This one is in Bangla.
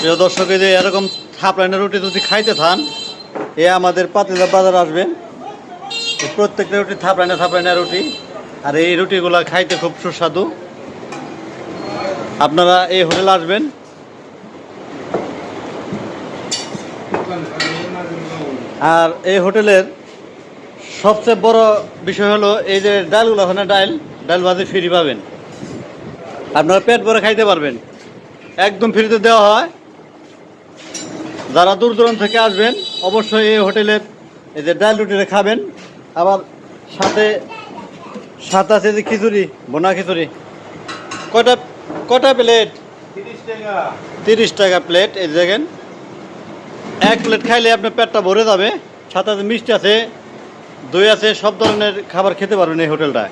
প্রিয় দর্শক, এই যে এরকম থাপড়াইনা রুটি যদি খাইতে থান, এ আমাদের পাতিলা বাজার আসবেন। প্রত্যেকটা রুটি থাপড়াইনা রুটি, আর এই রুটিগুলো খাইতে খুব সুস্বাদু। আপনারা এই হোটেলে আসবেন। আর এই হোটেলের সবচেয়ে বড় বিষয় হলো এই যে ডালগুলো, ওখানে ডাল ভাজি ফ্রি পাবেন। আপনারা পেট ভরে খাইতে পারবেন, একদম ফ্রিতে দেওয়া হয়। যারা দূর দূরান্ত থেকে আসবেন অবশ্যই এই হোটেলের এই যে ডাল রুটিটা খাবেন। আবার সাথে আছে যে খিচুড়ি, বোনা খিচুড়ি। কটা প্লেট? 30 টাকা প্লেট। এই দেখেন, এক প্লেট খাইলে আপনার পেটটা ভরে যাবে। সাথে মিষ্টি আছে, দই আছে, সব ধরনের খাবার খেতে পারবেন এই হোটেলটায়।